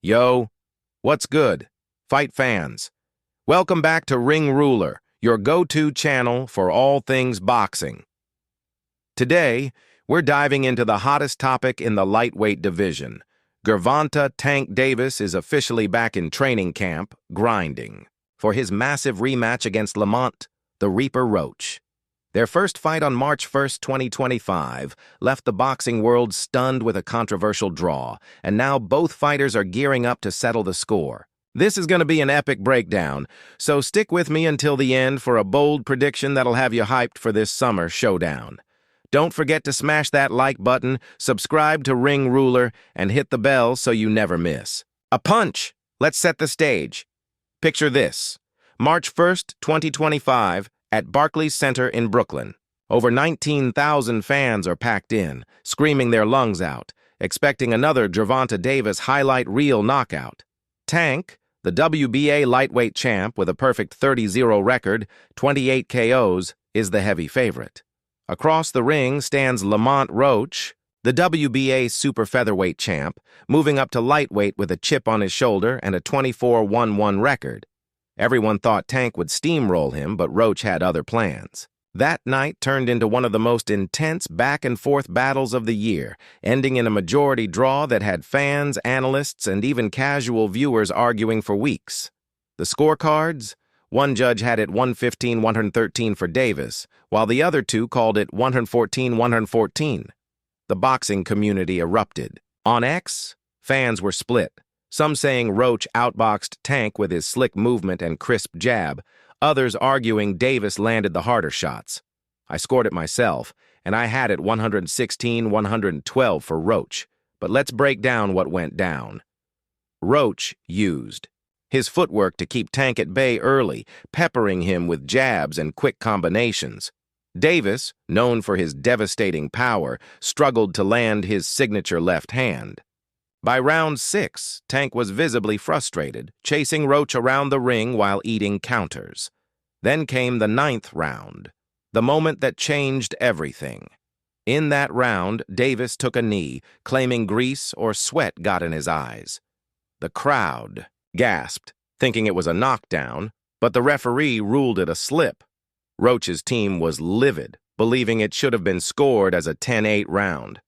Yo, what's good? Fight fans. Welcome back to Ring Ruler, your go-to channel for all things boxing. Today, we're diving into the hottest topic in the lightweight division. Gervonta Tank Davis is officially back in training camp, grinding, for his massive rematch against Lamont, the Reaper Roach. Their first fight on March 1st, 2025, left the boxing world stunned with a controversial draw, and now both fighters are gearing up to settle the score. This is going to be an epic breakdown, so stick with me until the end for a bold prediction that'll have you hyped for this summer showdown. Don't forget to smash that like button, subscribe to Ring Ruler, and hit the bell so you never miss. A punch! Let's set the stage. Picture this. March 1st, 2025, at Barclays Center in Brooklyn. Over 19,000 fans are packed in, screaming their lungs out, expecting another Gervonta Davis highlight reel knockout. Tank, the WBA lightweight champ with a perfect 30-0 record, 28 KOs, is the heavy favorite. Across the ring stands Lamont Roach, the WBA super featherweight champ, moving up to lightweight with a chip on his shoulder and a 24-1-1 record. Everyone thought Tank would steamroll him, but Roach had other plans. That night turned into one of the most intense back-and-forth battles of the year, ending in a majority draw that had fans, analysts, and even casual viewers arguing for weeks. The scorecards? One judge had it 115-113 for Davis, while the other two called it 114-114. The boxing community erupted. On X, fans were split. Some saying Roach outboxed Tank with his slick movement and crisp jab, others arguing Davis landed the harder shots. I scored it myself, and I had it 116-112 for Roach, but let's break down what went down. Roach used his footwork to keep Tank at bay early, peppering him with jabs and quick combinations. Davis, known for his devastating power, struggled to land his signature left hand. By round 6, Tank was visibly frustrated, chasing Roach around the ring while eating counters. Then came the 9th round, the moment that changed everything. In that round, Davis took a knee, claiming grease or sweat got in his eyes. The crowd gasped, thinking it was a knockdown, but the referee ruled it a slip. Roach's team was livid, believing it should have been scored as a 10-8 round.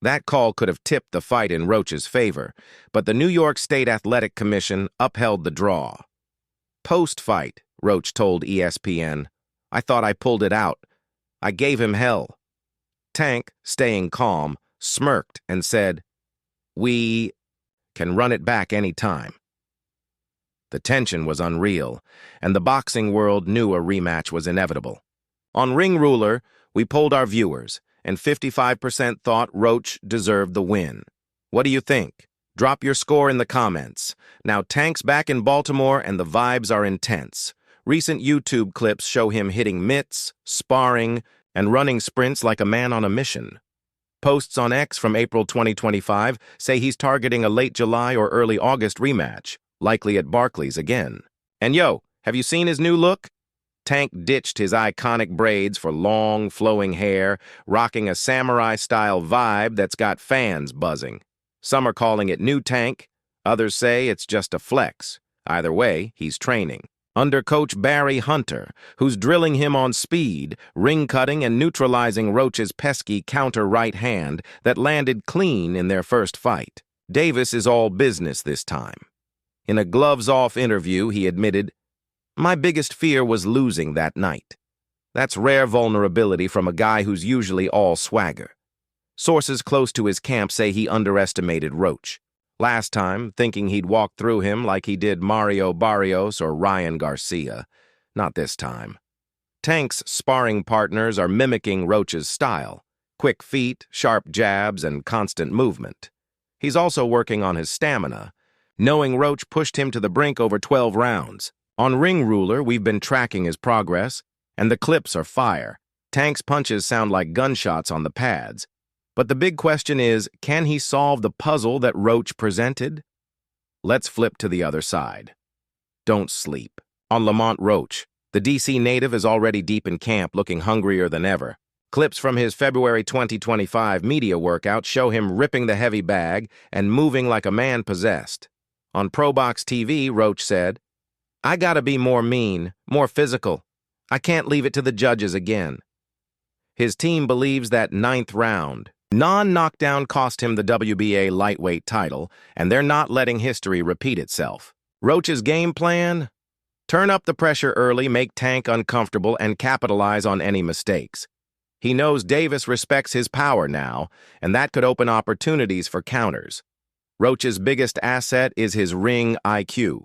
That call could have tipped the fight in Roach's favor, but the New York State Athletic Commission upheld the draw. Post-fight, Roach told ESPN, "I thought I pulled it out. I gave him hell." Tank, staying calm, smirked and said, "We can run it back any time." The tension was unreal, and the boxing world knew a rematch was inevitable. On Ring Ruler, we polled our viewers, and 55% thought Roach deserved the win. What do you think? Drop your score in the comments. Now Tank's back in Baltimore and the vibes are intense. Recent YouTube clips show him hitting mitts, sparring, and running sprints like a man on a mission. Posts on X from April 2025 say he's targeting a late July or early August rematch, likely at Barclays again. And yo, have you seen his new look? Tank ditched his iconic braids for long, flowing hair, rocking a samurai-style vibe that's got fans buzzing. Some are calling it New Tank, others say it's just a flex. Either way, he's training under Coach Barry Hunter, who's drilling him on speed, ring-cutting and neutralizing Roach's pesky counter right hand that landed clean in their first fight. Davis is all business this time. In a gloves-off interview, he admitted, "My biggest fear was losing that night." That's rare vulnerability from a guy who's usually all swagger. Sources close to his camp say he underestimated Roach. Last time, thinking he'd walk through him like he did Mario Barrios or Ryan Garcia. Not this time. Tank's sparring partners are mimicking Roach's style. Quick feet, sharp jabs, and constant movement. He's also working on his stamina, knowing Roach pushed him to the brink over 12 rounds. On Ring Ruler, we've been tracking his progress, and the clips are fire. Tank's punches sound like gunshots on the pads. But the big question is, can he solve the puzzle that Roach presented? Let's flip to the other side. Don't sleep. On Lamont Roach, the DC native is already deep in camp, looking hungrier than ever. Clips from his February 2025 media workout show him ripping the heavy bag and moving like a man possessed. On ProBox TV, Roach said, "I gotta be more mean, more physical. I can't leave it to the judges again." His team believes that ninth round non-knockdown cost him the WBA lightweight title, and they're not letting history repeat itself. Roach's game plan? Turn up the pressure early, make Tank uncomfortable, and capitalize on any mistakes. He knows Davis respects his power now, and that could open opportunities for counters. Roach's biggest asset is his ring IQ.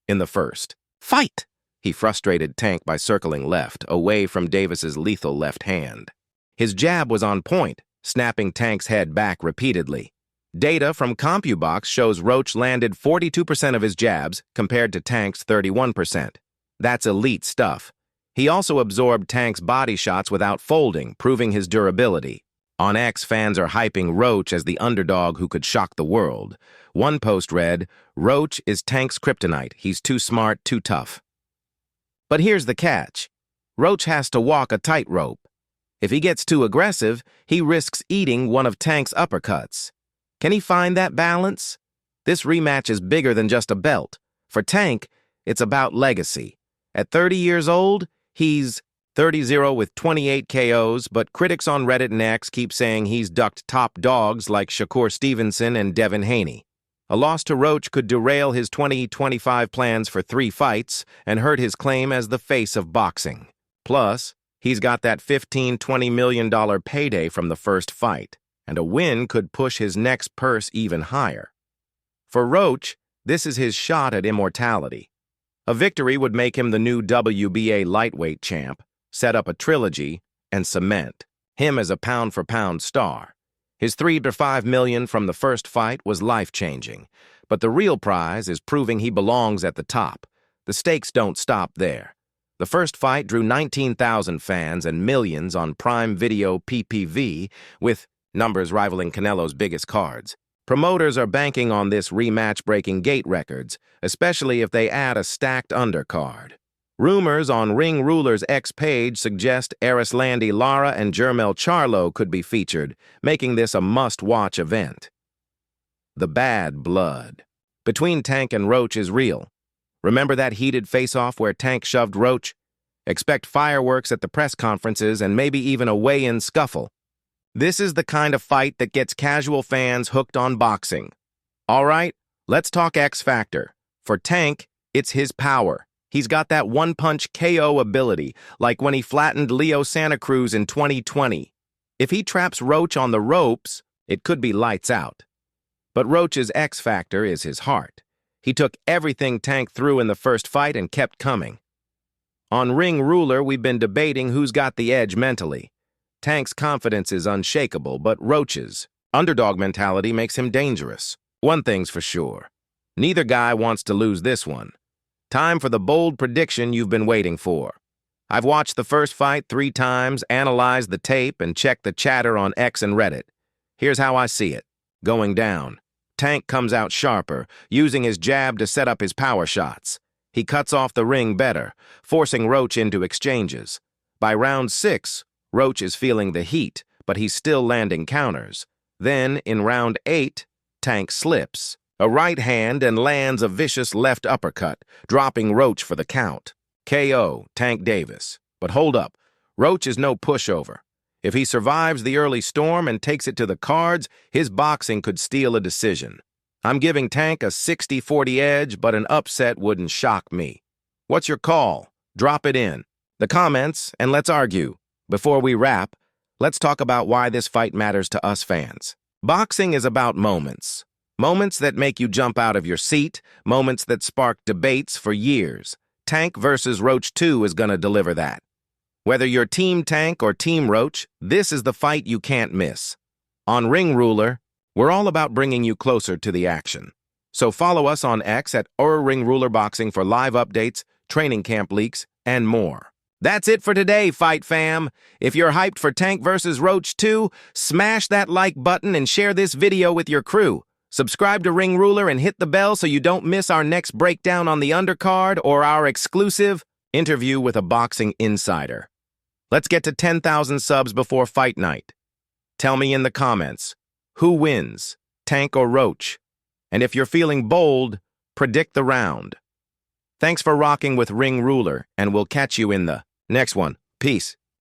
In the first fight, he frustrated Tank by circling left, away from Davis's lethal left hand. His jab was on point, snapping Tank's head back repeatedly. Data from CompuBox shows Roach landed 42% of his jabs compared to Tank's 31%. That's elite stuff. He also absorbed Tank's body shots without folding, proving his durability. On X, fans are hyping Roach as the underdog who could shock the world. One post read, "Roach is Tank's kryptonite. He's too smart, too tough." But here's the catch. Roach has to walk a tightrope. If he gets too aggressive, he risks eating one of Tank's uppercuts. Can he find that balance? This rematch is bigger than just a belt. For Tank, it's about legacy. At 30 years old, he's 30-0 with 28 KOs, but critics on Reddit and X keep saying he's ducked top dogs like Shakur Stevenson and Devin Haney. A loss to Roach could derail his 2025 plans for 3 fights and hurt his claim as the face of boxing. Plus, he's got that $15–20 million payday from the first fight, and a win could push his next purse even higher. For Roach, this is his shot at immortality. A victory would make him the new WBA lightweight champ, set up a trilogy, and cement him as a pound-for-pound star. His $3 to $5 million from the first fight was life-changing, but the real prize is proving he belongs at the top. The stakes don't stop there. The first fight drew 19,000 fans and millions on Prime Video PPV, with numbers rivaling Canelo's biggest cards. Promoters are banking on this rematch breaking gate records, especially if they add a stacked undercard. Rumors on Ring Ruler's X page suggest Erislandy Lara and Jermell Charlo could be featured, making this a must-watch event. The bad blood between Tank and Roach is real. Remember that heated face-off where Tank shoved Roach? Expect fireworks at the press conferences and maybe even a weigh-in scuffle. This is the kind of fight that gets casual fans hooked on boxing. All right, let's talk X Factor. For Tank, it's his power. He's got that one-punch KO ability, like when he flattened Leo Santa Cruz in 2020. If he traps Roach on the ropes, it could be lights out. But Roach's X Factor is his heart. He took everything Tank threw in the first fight and kept coming. On Ring Ruler, we've been debating who's got the edge mentally. Tank's confidence is unshakable, but Roach's underdog mentality makes him dangerous. One thing's for sure. Neither guy wants to lose this one. Time for the bold prediction you've been waiting for. I've watched the first fight 3 times, analyzed the tape, and checked the chatter on X and Reddit. Here's how I see it. Going down. Tank comes out sharper, using his jab to set up his power shots. He cuts off the ring better, forcing Roach into exchanges. By round 6, Roach is feeling the heat, but he's still landing counters. Then, in round 8, Tank slips a right hand and lands a vicious left uppercut, dropping Roach for the count. KO, Tank Davis. But hold up, Roach is no pushover. If he survives the early storm and takes it to the cards, his boxing could steal a decision. I'm giving Tank a 60-40 edge, but an upset wouldn't shock me. What's your call? Drop it in the comments, and let's argue. Before we wrap, let's talk about why this fight matters to us fans. Boxing is about moments. Moments that make you jump out of your seat, moments that spark debates for years. Tank versus Roach 2 is gonna deliver that. Whether you're Team Tank or Team Roach, this is the fight you can't miss. On Ring Ruler, we're all about bringing you closer to the action. So follow us on X at Ring Ruler Boxing for live updates, training camp leaks, and more. That's it for today, Fight Fam. If you're hyped for Tank versus Roach 2, smash that like button and share this video with your crew. Subscribe to Ring Ruler and hit the bell so you don't miss our next breakdown on the undercard or our exclusive interview with a boxing insider. Let's get to 10,000 subs before fight night. Tell me in the comments, who wins, Tank or Roach? And if you're feeling bold, predict the round. Thanks for rocking with Ring Ruler, and we'll catch you in the next one. Peace.